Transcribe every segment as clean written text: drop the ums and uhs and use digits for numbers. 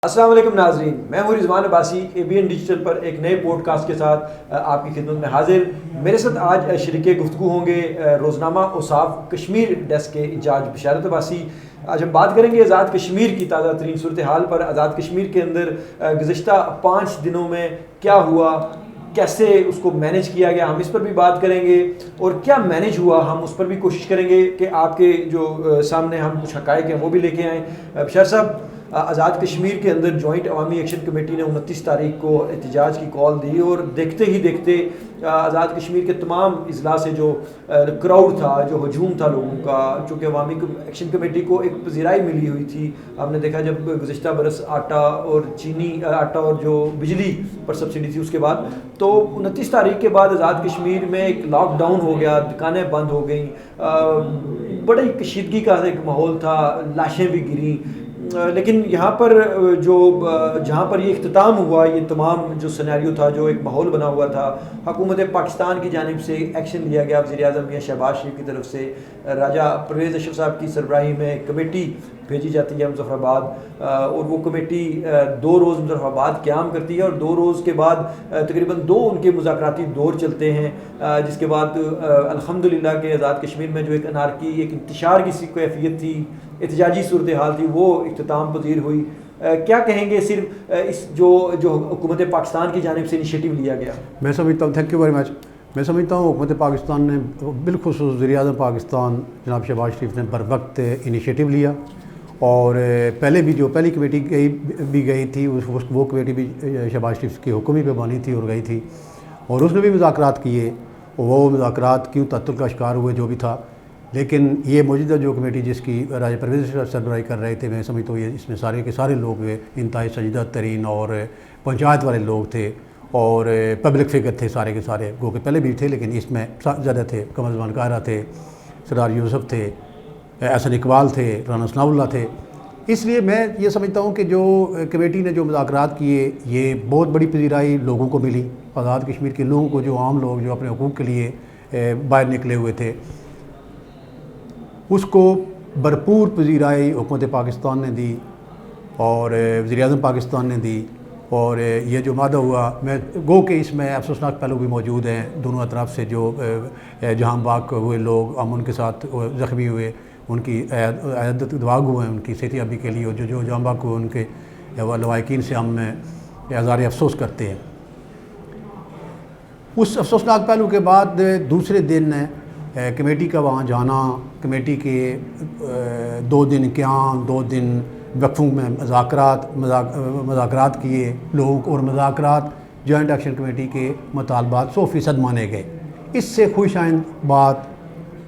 السلام علیکم ناظرین، میں ہوں رضوان عباسی ABN ڈیجیٹل پر ایک نئے پوڈ کاسٹ کے ساتھ آپ کی خدمت میں حاضر۔ میرے ساتھ آج شریک گفتگو ہوں گے روزنامہ اوصاف کشمیر ڈیسک کے انچارج بشارت عباسی۔ آج ہم بات کریں گے آزاد کشمیر کی تازہ ترین صورتحال پر۔ آزاد کشمیر کے اندر گزشتہ 5 دنوں میں کیا ہوا، کیسے اس کو مینیج کیا گیا، ہم اس پر بھی بات کریں گے، اور کیا مینیج ہوا ہم اس پر بھی کوشش کریں گے کہ آپ کے جو سامنے ہم کچھ حقائق ہیں وہ بھی لے کے آئیں۔ بشار صاحب، آزاد کشمیر کے اندر جوائنٹ عوامی ایکشن کمیٹی نے 29 تاریخ کو احتجاج کی کال دی، اور دیکھتے ہی دیکھتے آزاد کشمیر کے تمام اضلاع سے جو کراؤڈ تھا، جو ہجوم تھا لوگوں کا، چونکہ عوامی ایکشن کمیٹی کو ایک پذیرائی ملی ہوئی تھی۔ ہم نے دیکھا جب گزشتہ برس آٹا اور جو بجلی پر سبسڈی تھی اس کے بعد، تو 29 تاریخ کے بعد آزاد کشمیر میں ایک لاک ڈاؤن ہو گیا، دکانیں بند ہو گئیں، بڑی کشیدگی کا ایک ماحول تھا، لاشیں بھی گریں۔ لیکن یہاں پر جہاں پر یہ اختتام ہوا، یہ تمام جو سینیریو تھا، جو ایک ماحول بنا ہوا تھا، حکومت پاکستان کی جانب سے ایکشن لیا گیا۔ وزیر اعظم میاں شہباز شریف کی طرف سے راجہ پرویز اشرف صاحب کی سربراہی میں کمیٹی بھیجی جاتی ہے مظفر آباد، اور وہ کمیٹی 2 روز مظفر آباد قیام کرتی ہے، اور 2 روز کے بعد تقریباً 2 ان کے مذاکراتی دور چلتے ہیں، جس کے بعد الحمدللہ کہ آزاد کشمیر میں جو ایک انارکی، ایک انتشار کی سی کیفیت تھی، احتجاجی صورتحال تھی، وہ اختتام پذیر ہوئی۔ کیا کہیں گے صرف اس جو حکومت پاکستان کی جانب سے انیشیٹو لیا گیا؟ میں سمجھتا ہوں، تھینک یو ویری مچ، میں سمجھتا ہوں حکومت پاکستان نے بالخصوص وزیر اعظم پاکستان جناب شہباز شریف نے بر وقت انیشیٹو لیا، اور پہلے بھی جو پہلی کمیٹی گئی تھی وہ کمیٹی بھی شہباز شریف کی حکم ہی پہ بانی تھی اور گئی تھی، اور اس نے بھی مذاکرات کیے، وہ مذاکرات کیوں تعطل کا شکار ہوئے جو بھی تھا۔ لیکن یہ موجودہ جو کمیٹی جس کی راجہ پرویز سربراہی کر رہے تھے، میں سمجھتا ہوں یہ اس میں سارے کے سارے لوگ انتہائی سنجیدہ ترین اور پنچایت والے لوگ تھے، اور پبلک فگر تھے سارے کے سارے، گو کہ پہلے بھی تھے لیکن اس میں زیادہ تھے۔ قمر زمان قاہرہ تھے، سردار یوسف تھے، احسن اقبال تھے، رانا ثناء اللہ تھے۔ اس لیے میں یہ سمجھتا ہوں کہ جو کمیٹی نے جو مذاکرات کیے، یہ بہت بڑی پذیرائی لوگوں کو ملی، آزاد کشمیر کے لوگوں کو، جو عام لوگ جو اپنے حقوق کے لیے باہر نکلے ہوئے تھے، اس کو بھرپور پذیرائی حکومت پاکستان نے دی اور وزیر اعظم پاکستان نے دی۔ اور یہ جو مادہ ہوا، میں گو کہ اس میں افسوسناک پہلو بھی موجود ہیں دونوں اطراف سے، جو جہاں باغ ہوئے لوگ، ہم ان کے ساتھ زخمی ہوئے، ان کی عیادت دعاگ ہوئے ہیں ان کی صحت یابی کے لیے، اور جو جہاں باغ ہوئے ان کے لواحقین سے ہم اظہار افسوس کرتے ہیں۔ اس افسوسناک پہلو کے بعد دوسرے دن کمیٹی کا وہاں جانا، کمیٹی کے 2 دن قیام، 2 دن وقفوں میں مذاکرات کیے لوگوں کو، اور مذاکرات جوائنٹ ایکشن کمیٹی کے مطالبات 100% مانے گئے۔ اس سے خوش آئند بات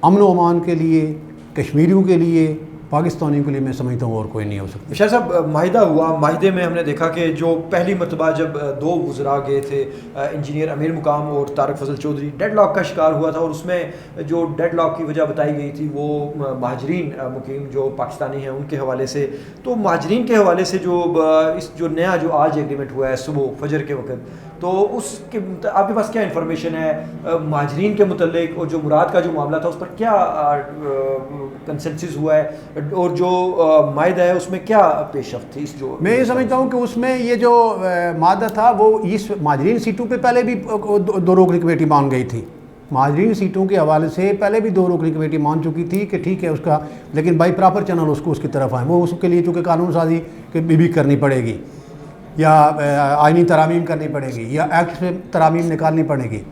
امن و امان کے لیے، کشمیریوں کے لیے، پاکستانیوں کے لیے میں سمجھتا ہوں اور کوئی نہیں ہو سکتا۔ بشار صاحب، معاہدہ ہوا، معاہدے میں ہم نے دیکھا کہ جو پہلی مرتبہ جب 2 وزراء گئے تھے، انجینئر امیر مقام اور طارق فضل چودھری، ڈیڈ لاک کا شکار ہوا تھا، اور اس میں جو ڈیڈ لاک کی وجہ بتائی گئی تھی وہ مہاجرین مقیم جو پاکستانی ہیں ان کے حوالے سے۔ تو مہاجرین کے حوالے سے جو نیا جو آج ایگریمنٹ ہوا ہے صبح فجر کے وقت، تو اس کے آپ کے پاس کیا انفارمیشن ہے مہاجرین کے متعلق، اور جو مراد کا جو معاملہ تھا اس پر کیا کنسنسس ہوا ہے، اور جو معاہدہ ہے اس میں کیا پیش رفت تھی؟ میں یہ سمجھتا ہوں کہ اس میں یہ جو مادہ تھا وہ اس مہاجرین سیٹوں پہ پہلے بھی 2 رکنی کمیٹی مان گئی تھی، مہاجرین سیٹوں کے حوالے سے پہلے بھی 2 رکنی کمیٹی مان چکی تھی کہ ٹھیک ہے اس کا، لیکن بائی پراپر چینل اس کی طرف آئیں، وہ اس کے لیے چونکہ قانون سازی بھی کرنی پڑے گی، یا آئینی ترامیم کرنی پڑے گی، یا ایکٹ سے ترامیم نکالنی پڑے گی۔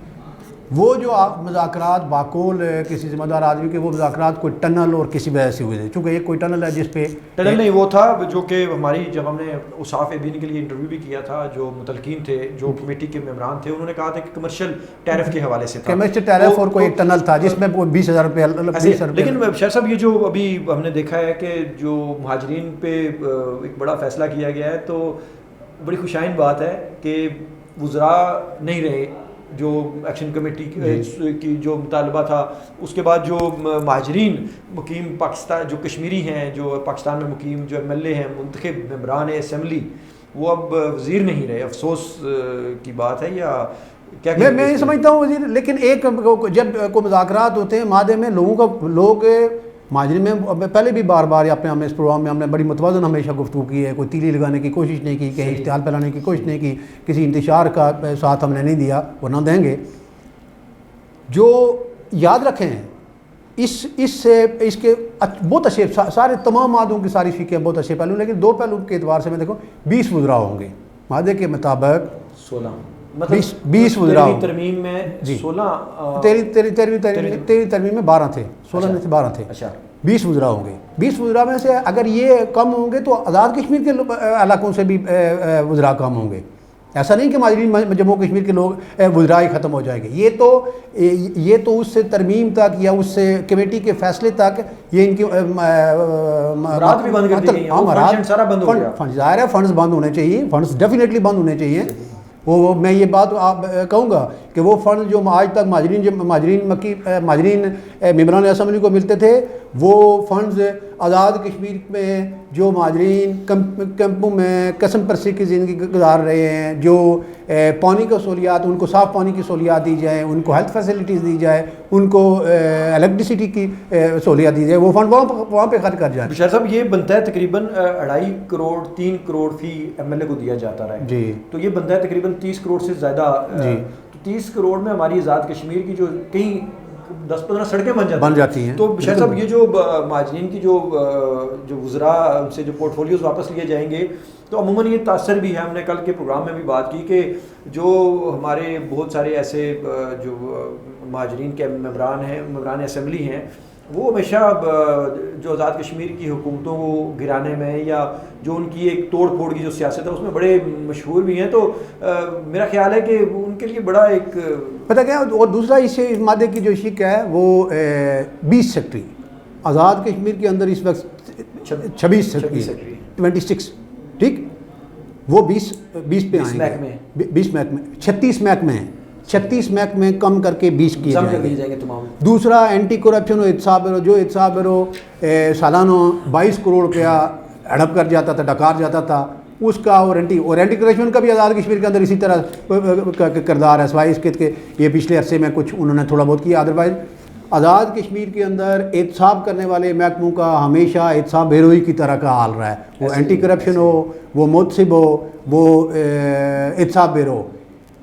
وہ جو مذاکرات باقول کسی ذمہ دار آدمی کے، وہ مذاکرات کوئی ٹنل اور کسی وجہ سے ہوئے تھے، چونکہ ایک کوئی ٹنل ہے جس پہ ٹنل نہیں، وہ تھا جو کہ ہماری جب ہم نے اوصاف ABN کے لیے انٹرویو بھی کیا تھا، جو متعلقین تھے، جو کمیٹی کے ممبران تھے، انہوں نے کہا تھا کہ کمرشل ٹیرف کے حوالے سے تھا، کمرشل ٹیرف، اور کوئی ایک ٹنل تھا جس میں 20,000 روپے۔ لیکن بشار صاحب، یہ جو ابھی ہم نے دیکھا ہے کہ جو مہاجرین پہ ایک بڑا فیصلہ کیا گیا ہے، تو بڑی خوشائن بات ہے کہ وزراء نہیں رہے، جو ایکشن کمیٹی کی جو مطالبہ تھا، اس کے بعد جو مہاجرین مقیم پاکستان، جو کشمیری ہیں، جو پاکستان میں مقیم، جو MLA ہیں، منتخب ممبران اسمبلی، وہ اب وزیر نہیں رہے۔ افسوس کی بات ہے، یا کیا؟ میں یہ سمجھتا ہوں وزیر، لیکن ایک جب کوئی مذاکرات ہوتے ہیں معاہدے میں، لوگ ماجرین میں پہلے بھی بار بار اپنے ہم اس پروگرام میں ہم نے بڑی متوازن ہمیشہ گفتگو کی ہے، کوئی تیلی لگانے کی کوشش نہیں کی، کہیں اشتعال پھیلانے کی کوشش نہیں کی، کسی انتشار کا ساتھ ہم نے نہیں دیا اور نہ دیں گے۔ جو یاد رکھیں اس کے بہت اچھے سارے تمام مادوں کی ساری فقہ بہت اچھے پہلو، لیکن 2 پہلو کے اعتبار سے میں دیکھو 20 وزراء ہوں گے مادے کے مطابق، 16 20 وزراء ترمیم میں 16 تیری ترمیم میں 12 تھے، 16 میں سے 12 تھے، 20 وزراء ہوں گے۔ 20 وزراء میں سے اگر یہ کم ہوں گے تو آزاد کشمیر کے علاقوں سے بھی وزراء کم ہوں گے۔ ایسا نہیں کہ ماجرین جموں کشمیر کے لوگ وزراء ہی ختم ہو جائیں گے، یہ تو اس سے ترمیم تک یا اس سے کمیٹی کے فیصلے تک یہ ان کی مراد بھی بند کر دی گئی ہیں، سارا بند ہو گیا۔ ظاہر ہے فنڈز بند ہونے چاہیے، فنڈز ڈیفینیٹلی بند ہونے چاہیے۔ وہ میں یہ بات آپ کہوں گا کہ وہ فنڈ جو آج تک ماجرین ممبران اسمبلی کو ملتے تھے، وہ فنڈز آزاد کشمیر میں جو ماجرین کیمپوں میں قسم پرسی کی زندگی گزار رہے ہیں، جو پانی کی سہولیات، ان کو صاف پانی کی سہولیات دی جائیں، ان کو ہیلتھ فیسلٹیز دی جائے، ان کو الیکٹریسٹی کی سہولیات دی جائے، وہ فنڈ وہاں پہ خرچ کر جائیں۔ بشار صاحب یہ بنتا ہے تقریباً 2.5 کروڑ 3 کروڑ فی ایم ایل اے کو دیا جاتا رہا ہے جی، تو یہ بنتا ہے تقریباً 30 کروڑ سے زیادہ جی، تو 30 کروڑ میں ہماری آزاد کشمیر کی جو کہیں 10-15 سڑکیں بن جاتی ہیں۔ تو بشار صاحب یہ جو مہاجرین کی جو وزراء ان سے جو پورٹ فولیوز واپس لیے جائیں گے تو عموماً یہ تاثر بھی ہے، ہم نے کل کے پروگرام میں بھی بات کی کہ جو ہمارے بہت سارے ایسے جو مہاجرین کے ممبران اسمبلی ہیں، وہ ہمیشہ جو آزاد کشمیر کی حکومتوں کو گرانے میں یا جو ان کی ایک توڑ پھوڑ کی جو سیاست ہے اس میں بڑے مشہور بھی ہیں، تو میرا خیال ہے کہ ان کے لیے بڑا ایک پتہ کیا، اور دوسرا اس مادے کی جو شک ہے وہ 20 سیکٹری آزاد کشمیر کے اندر اس وقت 26 سیکٹری 26 ٹھیک، وہ 20 پہ آئیں گے، 20 محکمے 36 محکمے ہیں، 36 محکمے کم کر کے 20 کیے جائیں گے تمام۔ دوسرا اینٹی کرپشن و احتساب بیورو، جو احتساب بیورو سالانہ 22 کروڑ روپیہ ہڑپ کر جاتا تھا، ڈکار جاتا تھا، اس کا اور اینٹی کرپشن کا بھی آزاد کشمیر کے اندر اسی طرح کردار ہے، سوائے اس کے کہ یہ پچھلے عرصے میں کچھ انہوں نے تھوڑا بہت کیا۔ ادروائز آزاد کشمیر کے اندر احتساب کرنے والے محکموں کا ہمیشہ احتساب بیروئی کی طرح کا حال رہا ہے، وہ اینٹی کرپشن ہو، وہ محتسب ہو، وہ احتساب بیرو،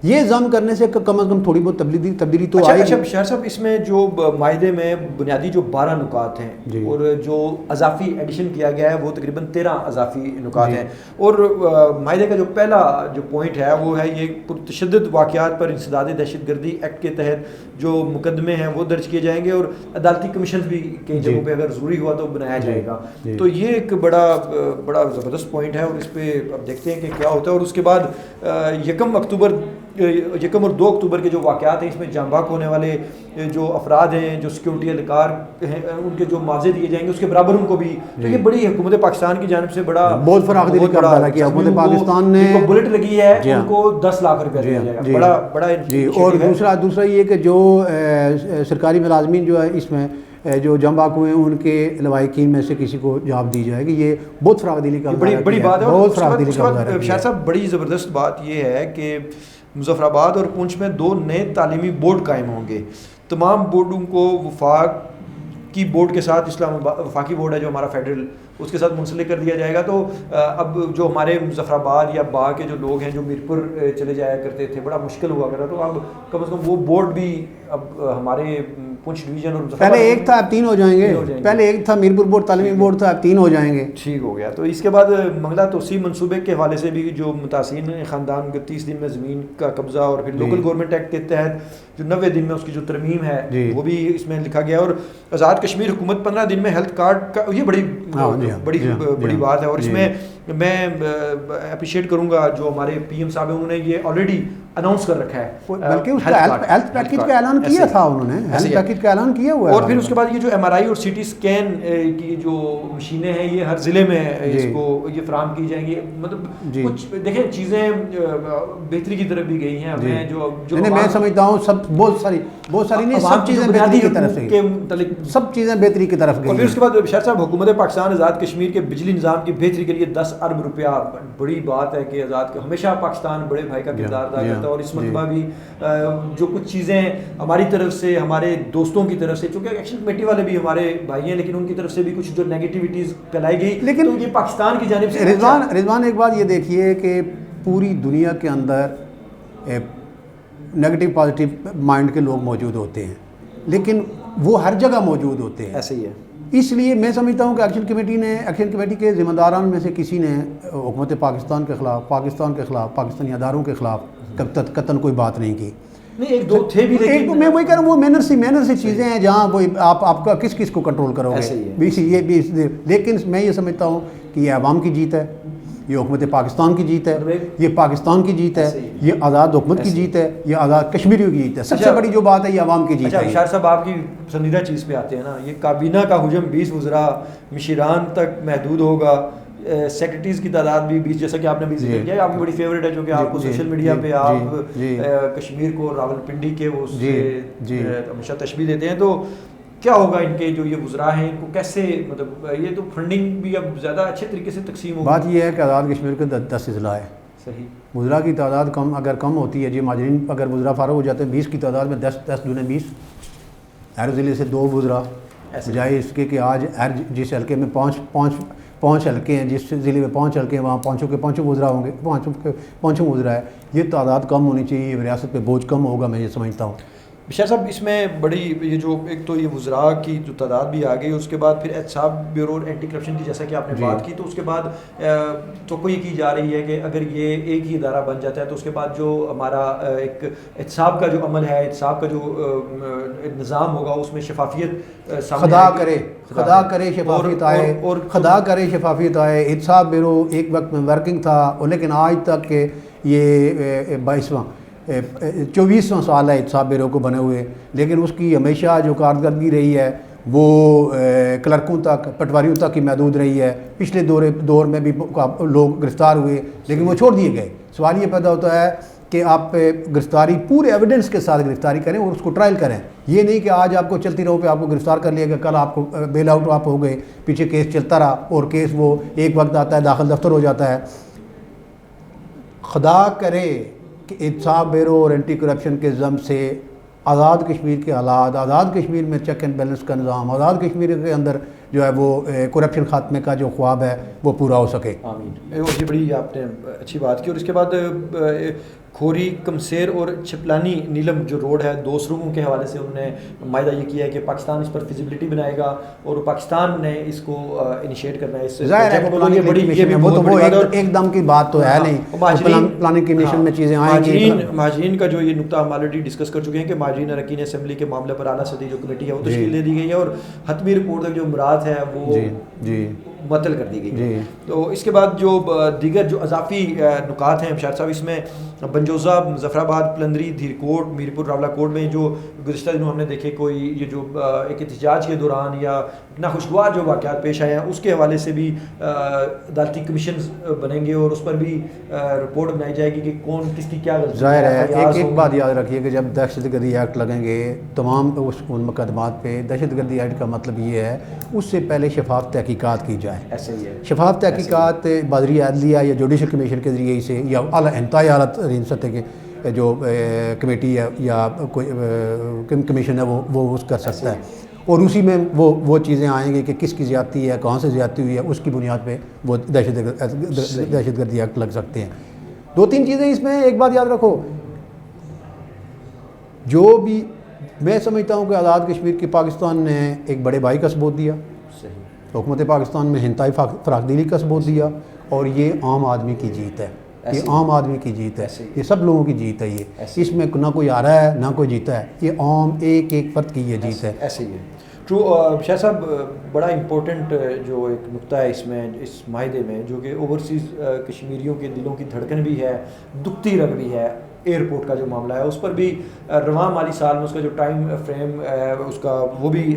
یہ ضم کرنے سے کم از کم تھوڑی بہت تبدیلی تو آئی۔ اچھا بشار صاحب، اس میں جو معاہدے میں بنیادی جو 12 نکات ہیں اور جو اضافی ایڈیشن کیا گیا ہے وہ تقریباً 13 اضافی نکات ہیں، اور معاہدے کا جو پہلا جو پوائنٹ ہے وہ ہے یہ پرتشدد واقعات پر انسداد دہشت گردی ایکٹ کے تحت جو مقدمے ہیں وہ درج کیے جائیں گے اور عدالتی کمیشن بھی کئی جگہوں پہ اگر ضروری ہوا تو بنایا جائے گا، تو یہ ایک بڑا زبردست پوائنٹ ہے، اور اس پہ اب دیکھتے ہیں کہ کیا ہوتا ہے۔ اور اس کے بعد 1 اور 2 اکتوبر کے جو واقعات ہیں، اس میں جاں بحق ہونے والے جو افراد ہیں، جو سیکورٹی اہلکار ہیں، ان کے جو معاوضے دیے جائیں گے اس کے برابر ان کو بھی، تو یہ بڑی حکومت پاکستان کی جانب سے بہت فراخ دلی کا مطالبہ کیا حکومت پاکستان نے، بلٹ لگی ہے ان کو 10 لاکھ روپیہ دیا جائے گا، بڑا اور دوسرا یہ کہ جو سرکاری ملازمین جو ہے اس میں جو جاں بحق ہوئے ہیں ان کے لواحقین میں سے کسی کو جاب دی جائے گی، یہ بہت فراخ دلی کا بڑی بات ہے۔ بہت فراخ دلی کا بشار صاحب بڑی زبردست بات یہ ہے کہ مظفر آباد اور پونچھ میں 2 نئے تعلیمی بورڈ قائم ہوں گے، تمام بورڈوں کو وفاق کی بورڈ کے ساتھ وفاقی بورڈ ہے جو ہمارا فیڈرل، اس کے ساتھ منسلک کر دیا جائے گا۔ تو اب جو ہمارے مظفر آباد یا باغ کے جو لوگ ہیں جو میرپور چلے جایا کرتے تھے، بڑا مشکل ہوا کرتا، تو اب کم از کم وہ بورڈ بھی اب ہمارے پونچھ ڈویژن اور پہلے ایک تھا اب 3 ہو جائیں گے، پہلے ایک تھا میرپور بورڈ تعلیمی بورڈ تھا، اب 3 ہو جائیں گے، ٹھیک ہو گیا۔ تو اس کے بعد منگلہ توسیع منصوبے کے حوالے سے بھی جو متاثرین خاندان کو 30 دن میں زمین کا قبضہ، اور پھر لوکل گورنمنٹ ایکٹ کے تحت جو 90 دن میں اس کی جو ترمیم ہے وہ بھی اس میں لکھا گیا، اور آزاد کشمیر حکومت 15 دن میں ہیلتھ کارڈ کا، یہ بڑی بات ہے، اور اس میں میں اپریشیٹ کروں گا جو ہمارے پی ایم صاحب ہیں، انہوں نے یہ آلریڈی اناؤنس کر رکھا ہے، بلکہ اس کا ہیلتھ پیکیج کا اعلان کیا تھا انہوں نے، ہیلتھ پیکیج کا اعلان کیا ہوا ہے۔ اور پھر اس کے بعد یہ جو ایم آر آئی اور سی ٹی اسکین کی جو مشینیں ہیں یہ ہر ضلع میں اس کو یہ فراہم کی جائیں گی، مطلب کچھ دیکھیں چیزیں بہتری کی طرف بھی گئی ہیں، ہمیں جو میں سمجھتا ہوں بہت ساری نہیں، سب چیزیں بہتری کی طرف سے، سب چیزیں بہتری کی طرف گئی۔ اور پھر اس کے بعد بشار صاحب حکومت پاکستان آزاد کشمیر کے بجلی نظام کی بہتری کے لیے 10 ارب روپیہ بڑی بات ہے کہ آزاد کا ہمیشہ پاکستان بڑے بھائی کا کردار ادا کرتا ہے, اور اس مرتبہ بھی جو کچھ چیزیں ہماری طرف سے, ہمارے دوستوں کی طرف سے, چونکہ ایکشن کمیٹی والے بھی ہمارے بھائی ہیں, لیکن ان کی طرف سے بھی کچھ جو نیگیٹیوٹیز پھیلائی گئی, لیکن یہ پاکستان کی جانب سے. رضوان ایک بات یہ دیکھیے کہ پوری دنیا کے اندر نیگیٹو پازیٹیو مائنڈ کے لوگ موجود ہوتے ہیں, لیکن وہ ہر جگہ موجود ہوتے ہیں. ایسے ہی ہے. اس لیے میں سمجھتا ہوں کہ ایکشن کمیٹی کے ذمہ داران میں سے کسی نے حکومت پاکستان کے خلاف, پاکستانی اداروں کے خلاف قطعاً کوئی بات نہیں کی. نہیں, ایک دو تھے بھی, لیکن میں وہی کہہ رہا ہوں, وہ مینر سی چیزیں ہیں جہاں وہ آپ کا کس کو کنٹرول کرو گے. لیکن میں یہ سمجھتا ہوں کہ یہ عوام کی جیت ہے, یہ حکومت پاکستان کی جیت ہے, یہ پاکستان کی جیت ہے, یہ آزاد حکومت کی جیت ہے, یہ آزاد کشمیریوں کی جیت ہے. سب سے بڑی جو بات ہے یہ عوام کی جیت ہے. اشار صاحب آپ کی پسندیدہ چیز پہ آتے ہیں نا, یہ کابینہ کا حجم 20 وزراء مشیران تک محدود ہوگا, سیکرٹریز کی تعداد بھی 20, جیسا کہ آپ نے بھی ذکر کیا, آپ کی بڑی فیوریٹ ہے, جو کہ آپ کو سوشل میڈیا پہ آپ کشمیر کو راولپنڈی کے وہ ہمیشہ تشبیہ دیتے ہیں. تو کیا ہوگا ان کے جو یہ وزراء ہیں, ان کو کیسے, مطلب یہ تو فنڈنگ بھی اب زیادہ اچھے طریقے سے تقسیم ہوگی. بات یہ ہے کہ آزاد کشمیر کے 10 اضلاع ہے. صحیح. وزراء کی تعداد اگر کم ہوتی ہے, جی ماجرین اگر وزراء فارغ ہو جاتے ہیں 20 کی تعداد میں 10 دونیں 20, ہر ضلع سے 2 وزراء, بجائے اس کے کہ آج ہر جس حلقے میں پانچ حلقے ہیں, جس ضلع میں 5 حلقے ہیں وہاں پانچوں وزراء ہوں گے, پانچوں وزراء ہے. یہ تعداد کم ہونی چاہیے, ریاست پہ بوجھ کم ہوگا, میں یہ سمجھتا ہوں. بشار صاحب اس میں بڑی یہ جو ایک تو یہ وزراء کی جو تعداد بھی آ گئی, اس کے بعد پھر احتساب بیورو اینٹی کرپشن کی جیسا کہ آپ نے بات کی, تو اس کے بعد تو یہ کی جا رہی ہے کہ اگر یہ ایک ہی ادارہ بن جاتا ہے تو اس کے بعد جو ہمارا ایک احتساب کا جو عمل ہے, احتساب کا جو نظام ہوگا, اس میں شفافیت خدا کرے شفافیت آئے. احتساب بیورو ایک وقت میں ورکنگ تھا, لیکن آج تک کہ یہ 24واں سال ہے احتساب بیورو کو بنے ہوئے, لیکن اس کی ہمیشہ جو کارکردگی رہی ہے وہ کلرکوں تک, پٹواریوں تک ہی محدود رہی ہے. پچھلے دور میں بھی لوگ گرفتار ہوئے, لیکن وہ چھوڑ دیے گئے. سوال یہ پیدا ہوتا ہے کہ آپ گرفتاری پورے ایویڈنس کے ساتھ گرفتاری کریں اور اس کو ٹرائل کریں. یہ نہیں کہ آج آپ کو چلتی رہو پہ آپ کو گرفتار کر لیا گیا, کل آپ کو بیل آؤٹ آپ ہو گئے, پیچھے کیس چلتا رہا اور کیس وہ ایک وقت آتا ہے داخل دفتر ہو جاتا ہے. خدا کرے کہ احتساب بیورو اور اینٹی کرپشن کے ضم سے آزاد کشمیر کے حالات, آزاد کشمیر میں چیک اینڈ بیلنس کا نظام, آزاد کشمیر کے اندر جو ہے وہ کرپشن خاتمے کا جو خواب ہے وہ پورا ہو سکے. آمین. یہ بڑی آپ نے اچھی بات کی. اور اس کے بعد کھوری کمسیر اور چھپلانی نیلم جو روڈ ہے, 2 سرنگوں کے حوالے سے انہوں نے معاہدہ یہ کیا ہے کہ پاکستان اس پر فزیبلٹی بنائے گا اور پاکستان نے اس کو انیشیٹ کرنا ہے. اس ظاہر ہے ایک دم کی بات تو ہے نہیں, پلاننگ کمیشن میں چیزیں آئیں گی. مہاجرین کا جو یہ نقطہ ہم آلریڈی ڈسکس کر چکے ہیں کہ مہاجرین اراکین اسمبلی کے معاملے پر اعلیٰ سطحی جو کمیٹی ہے وہ تشکیل دے دی گئی ہے, اور حتمی رپورٹ تک جو مراد ہے وہ معطل کر دی گئی. تو اس کے بعد جو دیگر جو اضافی نکات ہیں شاہد صاحب, اس میں بنجوزہ, مظفر آباد, پلندری, دھیر کوٹ, میرپور, راولہ کوٹ میں جو گزشتہ دنوں ہم نے دیکھے کوئی یہ جو ایک احتجاج کے دوران یا ناخوشگوار جو واقعات پیش آئے ہیں, اس کے حوالے سے بھی عدالتی کمیشنز بنیں گے اور اس پر بھی رپورٹ بنائی جائے گی کہ کون کس کی کیا غلطی. ظاہر ہے ایک بات یاد رکھیے کہ جب دہشت گردی ایکٹ لگیں گے تمام ان مقدمات پہ, دہشت گردی ایکٹ کا مطلب یہ ہے اس سے پہلے شفاف تحقیقات کی جائے. ایسے ہی ہے. شفاف تحقیقات بادری عدلیہ یا جوڈیشل کمیشن کے ذریعے سے یا انتہائی اعلیٰ ترین سطح کے جو کمیٹی ہے یا کوئی کمیشن ہے وہ اس کر سکتا ہے, اور اسی میں وہ چیزیں آئیں گی کہ کس کی زیادتی ہے, کہاں سے زیادتی ہوئی ہے, اس کی بنیاد پہ وہ دہشت گردی ایکٹ لگ سکتے ہیں. 2-3 چیزیں اس میں. ایک بات یاد رکھو, جو بھی میں سمجھتا ہوں کہ آزاد کشمیر کی پاکستان نے ایک بڑے بھائی کا ثبوت دیا, حکومت پاکستان میں انتہائی فراخ دلی کا ثبوت دیا, اور یہ عام آدمی کی جیت ہے. یہ عام آدمی کی جیت ہے, یہ سب لوگوں کی جیت ہے. یہ اس میں نہ کوئی آ رہا ہے نہ کوئی جیتا ہے, یہ عام ایک فرد کی یہ جیت ہے. ایسے ہی ہے. ٹرو. شاہ صاحب بڑا امپورٹنٹ جو ایک نقطہ ہے اس میں, اس معاہدے میں, جو کہ اوورسیز کشمیریوں کے دلوں کی دھڑکن بھی ہے, دکھتی رگ بھی ہے, ایئرپورٹ کا جو معاملہ ہے اس پر بھی رواں مالی سال میں اس کا جو ٹائم فریم ہے اس کا وہ بھی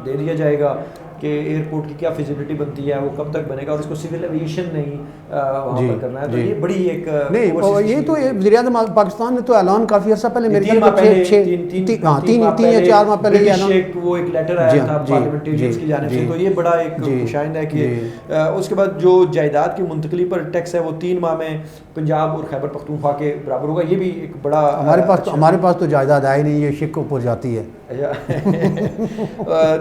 دے دیا جائے گا. کہ ایئرپورٹ کی کیا فیزیبلٹی بنتی ہے, وہ کب تک بنے گا, اور اس کو سول ایویشن نہیں وہاں پر کرنا ہے. تو یہ بڑی ایک نہیں, یہ تو وزیر اعظم پاکستان نے تو اعلان کافی عرصہ پہلے میرے خیال میں 3 یا 4 ماہ پہلے وہ ایک لیٹر آیا تھا پارلیمنٹیرینز کی جانب سے, تو یہ بڑا ایک خوشائند ہے کہ اس کے بعد جو جائیداد کی منتقلی پر ٹیکس ہے وہ 3 ماہ میں پنجاب اور خیبر پختونخوا کے برابر ہوگا. یہ بھی ایک بڑا, ہمارے پاس تو جائیداد آئی نہیں, یہ شک اوپر جاتی ہے.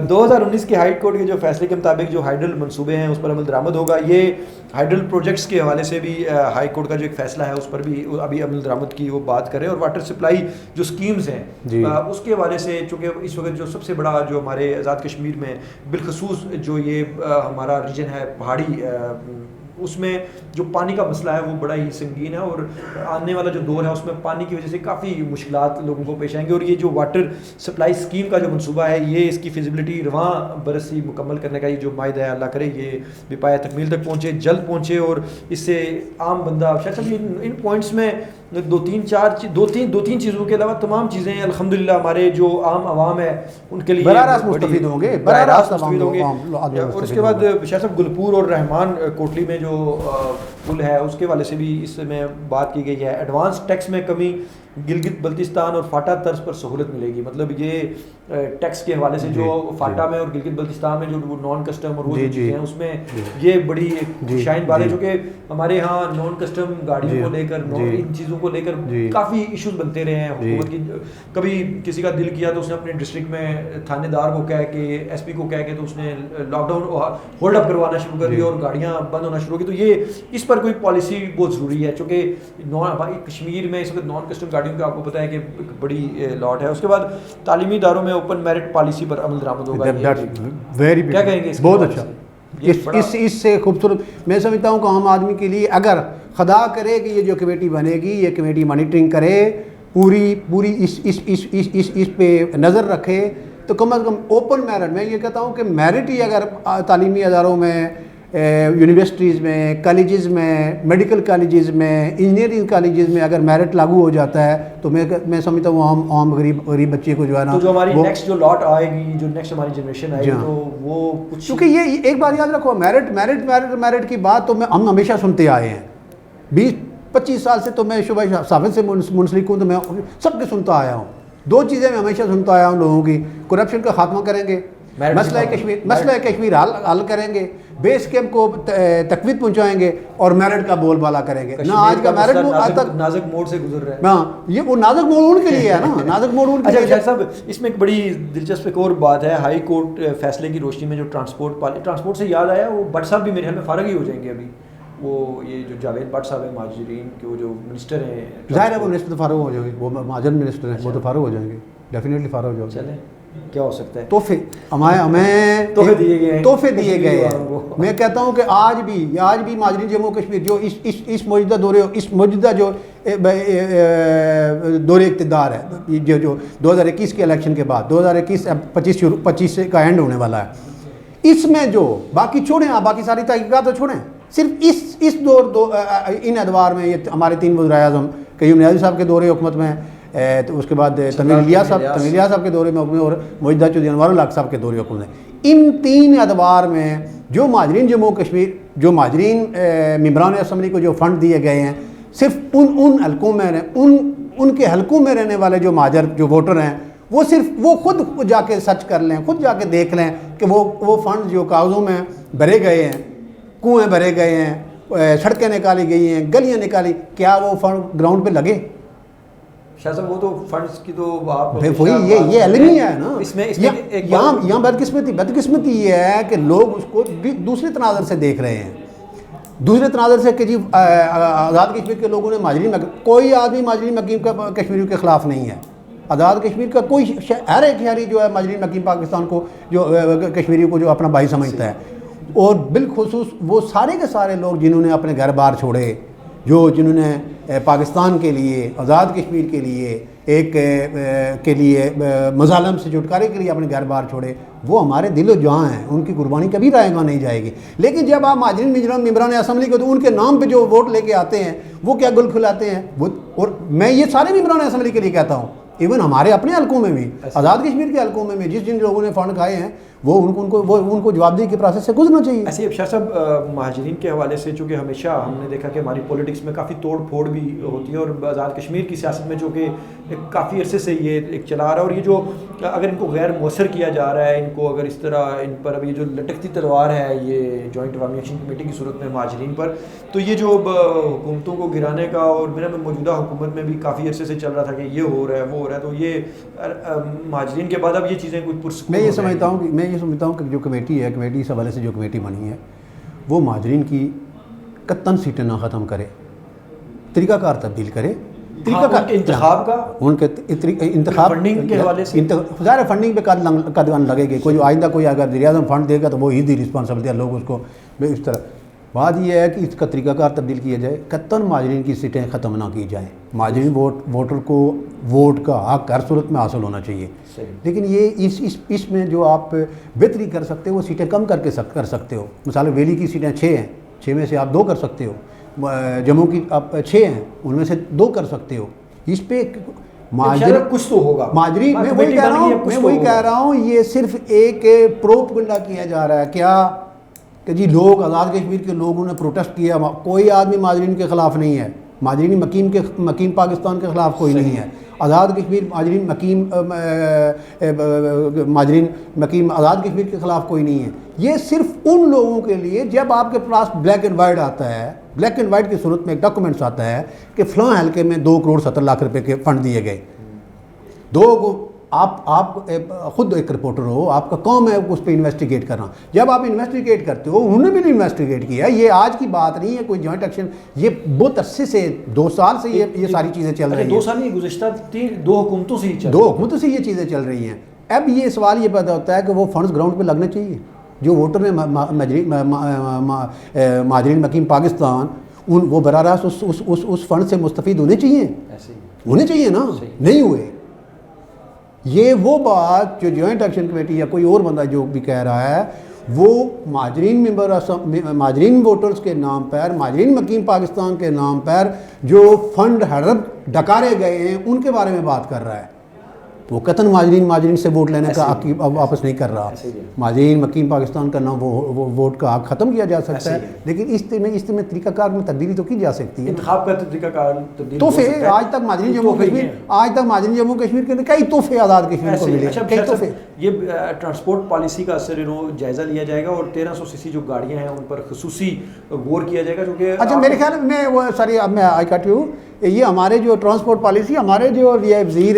2019 کے ہائی کورٹ کے جو فیصلے کے مطابق جو ہائیڈل منصوبے ہیں اس پر عمل درآمد ہوگا. یہ ہائیڈل پروجیکٹس کے حوالے سے بھی ہائی کورٹ کا جو ایک فیصلہ ہے اس پر بھی ابھی عمل درآمد کی وہ بات کریں, اور واٹر سپلائی جو اسکیمز ہیں اس کے حوالے سے, چونکہ اس وقت جو سب سے بڑا جو ہمارے آزاد کشمیر میں بالخصوص جو یہ ہمارا ریجن ہے پہاڑی, اس میں جو پانی کا مسئلہ ہے وہ بڑا ہی سنگین ہے, اور آنے والا جو دور ہے اس میں پانی کی وجہ سے کافی مشکلات لوگوں کو پیش آئیں گے. اور یہ جو واٹر سپلائی اسکیم کا جو منصوبہ ہے, یہ اس کی فیزیبلٹی رواں برسی مکمل کرنے کا یہ جو معاہدہ ہے, اللہ کرے یہ بھی پایہ تکمیل تک پہنچے, جلد پہنچے, اور اس سے عام بندہ شاید صاحب ان پوائنٹس میں دو تین چیزوں کے علاوہ تمام چیزیں الحمدللہ ہمارے جو عام عوام ہے ان کے لیے براہ راست مستفید ہوں گے. اور اس کے بعد شاید صاحب گلپور اور رحمان کوٹلی میں جو پل ہے اس کے حوالے سے بھی اس میں بات کی گئی ہے. ایڈوانس ٹیکس میں کمی, گلگت بلتستان اور فاٹا طرز پر سہولت ملے گی. مطلب یہ ٹیکس کے حوالے سے جو فاٹا میں اور گلگت بلتستان میں جو نان کسٹم اور وہ چیزیں ہیں اس میں یہ بڑی شائن بات ہے, جو کہ ہمارے ہاں نان کسٹم گاڑیوں کو لے کر ان چیزوں کو لے کر کافی ایشوز بنتے رہے ہیں حکومت کی. کبھی کسی کا دل کیا تو اس نے اپنے ڈسٹرکٹ میں تھانے دار کو کہہ کے, ایس پی کو کہہ کے, تو اس نے لاک ڈاؤن ہولڈ اپ کروانا شروع کر دیا اور گاڑیاں بند ہونا شروع کی. تو یہ اس پر کوئی پالیسی بہت ضروری ہے, چونکہ کشمیر میں اس وقت نان کسٹم گاڑیوں کا آپ کو پتہ ہے کہ ایک بڑی لاٹ ہے. اس کے بعد تعلیمی اداروں میں اوپن میرٹ پالیسی پر عمل درآمد ہوگا. کیا کہیں گے؟ بہت اچھا, اس سے خوبصورت میں سمجھتا ہوں کہ عام آدمی کے لیے اگر خدا کرے کہ یہ جو کمیٹی بنے گی, یہ کمیٹی مانیٹرنگ کرے, پوری اس پہ نظر رکھے, تو کم از کم اوپن میرٹ, میں یہ کہتا ہوں کہ میرٹ ہی اگر تعلیمی اداروں میں, یونیورسٹیز میں, کالجز میں, میڈیکل کالجز میں, انجینئرنگ کالجز میں اگر میرٹ لاگو ہو جاتا ہے تو میں سمجھتا ہوں عام غریب بچے کو جو ہے نا, تو جو ہماری نیکسٹ جو لاٹ آئے گی, جو نیکسٹ ہماری جنریشن آئے گی, تو وہ کچھ, کیونکہ یہ ایک بات یاد رکھو, میرٹ کی بات تو ہم ہمیشہ سنتے آئے ہیں. 20-25 سال سے تو میں شعبہ ثابت سے منسلک ہوں, تو میں سب کے سنتا آیا ہوں. 2 چیزیں میں ہمیشہ سنتا آیا ہوں لوگوں کی, کرپشن کا خاتمہ کریں گے, مسئلہ کشمیر حل کریں گے, بیس کیمپ کو تقویت پہنچائیں گے, اور میرٹ کا بول بالا کریں گے. نہ آج کا میرٹ آج تک نازک موڑ سے گزر رہا ہے. ہاں, یہ وہ نازک موڑ ان کے لیے ہے نا, نازک موڑ ان کے لیے. اچھا صاحب, اس میں ایک بڑی دلچسپ ایک اور بات ہے, ہائی کورٹ فیصلے کی روشنی میں جو ٹرانسپورٹ سے یاد آیا, وہ بٹ صاحب بھی میرے خیال میں فارغ ہی ہو جائیں گے ابھی. وہ یہ جو جاوید بٹ صاحب ہیں مہاجرین کے, وہ جو منسٹر ہیں, ظاہر ہے وہ منسٹر فارغ ہو جائیں گے, وہ مہاجر منسٹر ہیں, وہ تو فارغ ہو جائیں گے, ڈیفینیٹلی فارغ ہو جائیں گے. چلیں کیا ہو سکتا ہے, تحفے ہمیں تحفے دیے گئے ہیں. میں کہتا ہوں کہ آج بھی مہاجرین جموں کشمیر جو اس موجودہ جو دور اقتدار ہے, جو 2021 کے الیکشن کے بعد 2021-25 کا اینڈ ہونے والا ہے, اس میں جو باقی چھوڑیں, آپ باقی ساری تحقیقات تو چھوڑیں, صرف اس ان ادوار میں یہ ہمارے 3 وزرائے اعظم قیوم نیازی صاحب کے دور حکومت میں, تو اس کے بعد تمیر الیاس صاحب کے دورے میں حکومت, اور موجودہ چودھری انوار الحق صاحب کے دورے حکومت میں, ان 3 ادوار میں جو مہاجرین جموں کشمیر, جو مہاجرین ممبران اسمبلی کو جو فنڈ دیے گئے ہیں, صرف ان حلقوں میں ان کے حلقوں میں رہنے والے جو مہاجر جو ووٹر ہیں, وہ صرف وہ خود جا کے سرچ کر لیں, خود جا کے دیکھ لیں کہ وہ فنڈ جو کاغذوں میں بھرے گئے ہیں, کنویں بھرے گئے ہیں, سڑکیں نکالی گئی ہیں, گلیاں نکالی, کیا وہ فنڈ گراؤنڈ پہ لگے؟ شاہ صاحب وہ تو فنڈز کی تو آپ وہی یہ علمی ہے نا. اس میں یہاں بدقسمتی یہ ہے کہ لوگ اس کو دوسرے تناظر سے دیکھ رہے ہیں, دوسرے تناظر سے کہ جی آزاد کشمیر کے لوگوں نے مہاجرین, کوئی آدمی مہاجرین مقیم کا کشمیریوں کے خلاف نہیں ہے. آزاد کشمیر کا کوئی ہر ایک شہری جو ہے مہاجرین مقیم پاکستان کو, جو کشمیریوں کو جو اپنا بھائی سمجھتا ہے, اور بالخصوص وہ سارے کے سارے لوگ جنہوں نے اپنے گھر بار چھوڑے, جنہوں نے پاکستان کے لیے, آزاد کشمیر کے لیے مظالم سے چھٹکارے کے لیے اپنے گھر بار چھوڑے, وہ ہمارے دل و جہاں ہیں, ان کی قربانی کبھی رائے گاہ نہیں جائے گی. لیکن جب آپ مہاجرین ممبران اسمبلی کو, تو ان کے نام پہ جو ووٹ لے کے آتے ہیں وہ کیا گل کھلاتے ہیں. اور میں یہ سارے ممبران اسمبلی کے لیے کہتا ہوں, ایون ہمارے اپنے حلقوں میں بھی, آزاد کشمیر کے حلقوں میں بھی, جن لوگوں نے فنڈ کھائے ہیں, وہ ان کو جوابدہی کے پروسیس سے گزرنا چاہیے. ایسے ابشار صاحب مہاجرین کے حوالے سے چونکہ ہمیشہ ہم نے دیکھا کہ ہماری پولیٹکس میں کافی توڑ پھوڑ بھی ہوتی ہے اور آزاد کشمیر کی سیاست میں جو کہ کافی عرصے سے یہ ایک چلا رہا ہے, اور یہ جو اگر ان کو غیر مؤثر کیا جا رہا ہے, ان کو اگر اس طرح ان پر اب یہ جو لٹکتی تلوار ہے یہ جوائنٹ عوامی ایکشن کمیٹی کی صورت میں مہاجرین پر, تو یہ جو حکومتوں کو گرانے کا, اور میرا موجودہ حکومت میں بھی کافی عرصے سے چل رہا تھا کہ یہ ہو رہا ہے وہ ہو رہا ہے, تو یہ مہاجرین کے بعد اب یہ چیزیں کچھ پرسکون. میں یہ سمجھتا ہوں کہ جو کمیٹی ہے, کمیٹی اس حوالے سے جو کمیٹی بنی ہے وہ مہاجرین کی قطعاً سیٹیں نہ ختم کرے, طریقہ کار تبدیل کرے, طریقہ کار انتخاب کا, ان کے انتخاب فنڈنگ کے حوالے سے ظاہر فنڈنگ پہ قدغن لگے گی. کوئی جو آئندہ کوئی اگر وزیر اعظم فنڈ دے گا تو وہ ہی دی رسپانسبلٹی ہے, لوگ اس کو اس طرح. بات یہ ہے کہ اس کا طریقہ کار تبدیل کیا جائے, قطعاً مہاجرین کی سیٹیں ختم نہ کی جائیں. مہاجرین ووٹر کو ووٹ کا حق ہر صورت میں حاصل ہونا چاہیے, لیکن یہ اس میں جو آپ بہتری کر سکتے ہو وہ سیٹیں کم کر سکتے ہو. مثال ویلی کی سیٹیں 6 ہیں, 6 میں سے آپ 2 کر سکتے ہو. جموں کی آپ 6 ہیں, ان میں سے 2 کر سکتے ہو. اس پہ کچھ تو ہوگا. مہاجرین میں وہی کہہ رہا ہوں یہ صرف ایک پروپگنڈا کیا جا رہا ہے کیا کہ جی لوگ آزاد کشمیر کے لوگوں نے پروٹیسٹ کیا. کوئی آدمی مہاجرین کے خلاف نہیں ہے, مہاجرین مقیم پاکستان کے خلاف کوئی نہیں ہے. آزاد کشمیر مہاجرین مقیم آزاد کشمیر کے خلاف کوئی نہیں ہے. یہ صرف ان لوگوں کے لیے جب آپ کے پاس بلیک اینڈ وائٹ آتا ہے, بلیک اینڈ وائٹ کی صورت میں ایک ڈاکومنٹس آتا ہے کہ فلاں حلقے میں 2 کروڑ 70 لاکھ روپے کے فنڈ دیے گئے. آپ خود ایک رپورٹر ہو, آپ کا کام ہے اس پہ انویسٹیگیٹ کرنا. جب آپ انویسٹیگیٹ کرتے ہو, انہوں نے بھی انویسٹیگیٹ کیا, یہ آج کی بات نہیں ہے کوئی جوائنٹ ایکشن, یہ بہت عرصے سے 2 سال سے یہ ساری چیزیں چل رہی ہیں. 2 سال نہیں, گزشتہ 2 حکومتوں سے یہ چیزیں چل رہی ہیں. اب یہ سوال یہ پیدا ہوتا ہے کہ وہ فنڈز گراؤنڈ پہ لگنے چاہیے. جو ووٹر ہیں مہاجرین مقیم پاکستان, وہ براہ راست اس فنڈ سے مستفید ہونے چاہیے نا, نہیں ہوئے. یہ وہ بات جو جوائنٹ ایکشن کمیٹی یا کوئی اور بندہ جو بھی کہہ رہا ہے وہ مہاجرین ووٹرز کے نام پر, مہاجرین مقیم پاکستان کے نام پر جو فنڈ ہڑپ ڈکارے گئے ہیں ان کے بارے میں بات کر رہا ہے. وہ قطعاً مہاجرین سے ووٹ لینے کا حق واپس نہیں کر رہا. مہاجرین مقیم پاکستان کا نام وہ ووٹ کا حق ختم کیا جا سکتا ہے, لیکن اس میں طریقہ کار میں تبدیلی تو کی جا سکتی ہے. انتخاب کا طریقہ کار تبدیل تحفے آج تک مہاجرین جموں کشمیر کے کئی تحفے آزاد کشمیر کو ملے. کئی تحفے. یہ ٹرانسپورٹ پالیسی کا اثر جائزہ لیا جائے گا اور 1300 CC جو گاڑیاں ہیں ان پر خصوصی غور کیا جائے گا, کیونکہ اچھا میرے خیال میں وہ ساری اب میں آئی کٹ یو, یہ ہمارے جو ٹرانسپورٹ پالیسی, ہمارے جو وزیر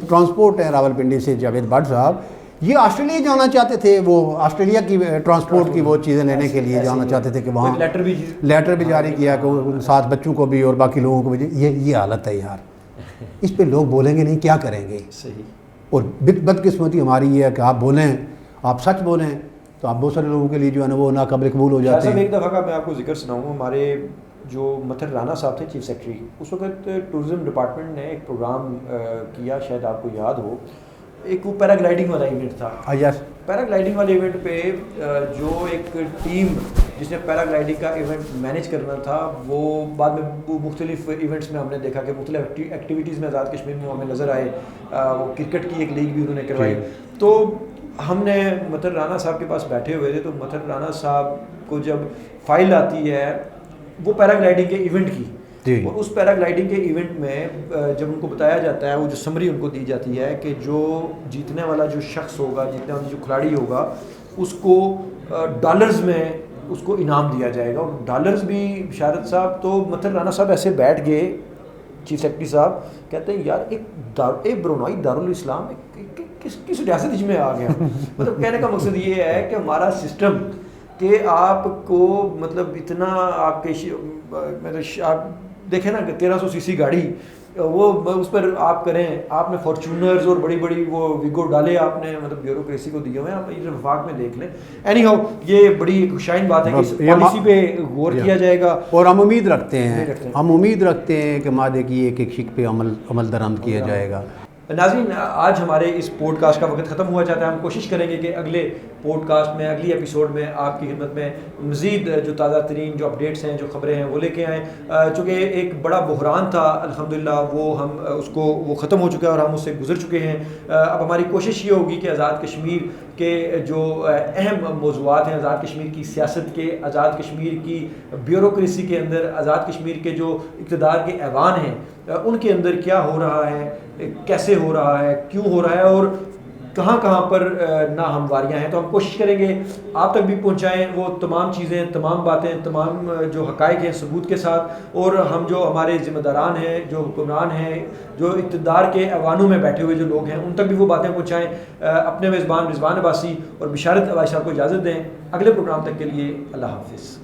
ٹرانسپورٹ ہیں راولپنڈی سے جاوید بٹ صاحب, یہ آسٹریلیا جانا چاہتے تھے. وہ آسٹریلیا کی ٹرانسپورٹ کی وہ چیزیں لینے کے لیے جانا چاہتے تھے کہ وہاں لیٹر بھی جاری کیا کہ 7 بچوں کو بھی اور باقی لوگوں کو بھی. یہ حالت ہے یار, اس پہ لوگ بولیں گے نہیں, کیا کریں گے. اور بدقسمتی ہماری یہ ہے کہ آپ بولیں, آپ سچ بولیں تو آپ بہت سارے لوگوں کے لیے جو ہے نا وہ ناقابل قبول ہو جاتے ہیں. ایک دفعہ کا میں آپ کو ذکر سناؤں, ہمارے جو متھر رانا صاحب تھے چیف سیکرٹری, اس وقت ٹورزم ڈپارٹمنٹ نے ایک پروگرام کیا, شاید آپ کو یاد ہو, ایک وہ پیرا گلائڈنگ والا ایونٹ تھا. پیرا گلائڈنگ والے ایونٹ پہ جو ایک ٹیم جس نے پیرا گلائڈنگ کا ایونٹ مینیج کرنا تھا, وہ بعد میں وہ مختلف ایونٹس میں ہم نے دیکھا کہ مختلف ایکٹیویٹیز میں آزاد کشمیر میں ہمیں نظر آئے. وہ کرکٹ کی ایک لیگ بھی انہوں نے کروائی. تو ہم نے متھر رانا صاحب کے پاس بیٹھے ہوئے تھے, تو متھر رانا صاحب کو جب فائل آتی ہے وہ پیرا گلائڈنگ کے ایونٹ کی, اور اس پیرا گلائڈنگ کے ایونٹ میں جب ان کو بتایا جاتا ہے, وہ جو سمری ان کو دی جاتی ہے کہ جو جیتنے والا جو شخص ہوگا, جیتنے والا جو کھلاڑی ہوگا, اس کو ڈالرز میں اس کو انعام دیا جائے گا. اور ڈالرز بھی بشارت صاحب, تو متھر رانا صاحب ایسے بیٹھ گئے, چیف سیکرٹری صاحب کہتے ہیں یار ایک برونائی دارالاسلام کس ریاست میں آ گیا. مطلب کہنے کا مقصد یہ ہے کہ ہمارا سسٹم کہ آپ کو مطلب اتنا آپ کے آپ دیکھیں نا کہ 1300 CC گاڑی وہ اس پر آپ کریں, آپ نے فارچونرز اور بڑی بڑی وہ ویگو ڈالے آپ نے, مطلب بیوروکریسی کو دیے ہوئے ہیں. آپ یہ وفاق میں دیکھ لیں. اینی ہاؤ یہ بڑی خوشائن بات ہے کہ اس پالیسی پہ غور کیا جائے گا, اور ہم امید رکھتے ہیں کہ مادے کی ایک شک پہ عمل درآمد کیا جائے گا. ناظرین, آج ہمارے اس پوڈ کاسٹ کا وقت ختم ہوا چاہتا ہے. ہم کوشش کریں گے کہ اگلے پوڈ کاسٹ میں, اگلی ایپیسوڈ میں آپ کی خدمت میں مزید جو تازہ ترین جو اپڈیٹس ہیں, جو خبریں ہیں, وہ لے کے آئیں. چونکہ ایک بڑا بحران تھا, الحمدللہ وہ ہم اس کو وہ ختم ہو چکا ہے اور ہم اس سے گزر چکے ہیں. اب ہماری کوشش یہ ہوگی کہ آزاد کشمیر کے جو اہم موضوعات ہیں آزاد کشمیر کی سیاست کے، آزاد کشمیر کی بیوروکریسی کے اندر، آزاد کشمیر کے جو اقتدار کے ایوان ہیں ان کے اندر کیا ہو رہا ہے، کیسے ہو رہا ہے، کیوں ہو رہا ہے اور کہاں کہاں پر ناہمواریاں ہیں. تو ہم کوشش کریں گے آپ تک بھی پہنچائیں وہ تمام چیزیں، تمام باتیں، تمام جو حقائق ہیں ثبوت کے ساتھ. اور ہم جو ہمارے ذمہ داران ہیں، جو حکمران ہیں، جو اقتدار کے ایوانوں میں بیٹھے ہوئے جو لوگ ہیں، ان تک بھی وہ باتیں پہنچائیں. اپنے میزبان رضوان عباسی اور بشارت عباسی صاحب کو اجازت دیں. اگلے پروگرام تک کے لیے اللہ حافظ.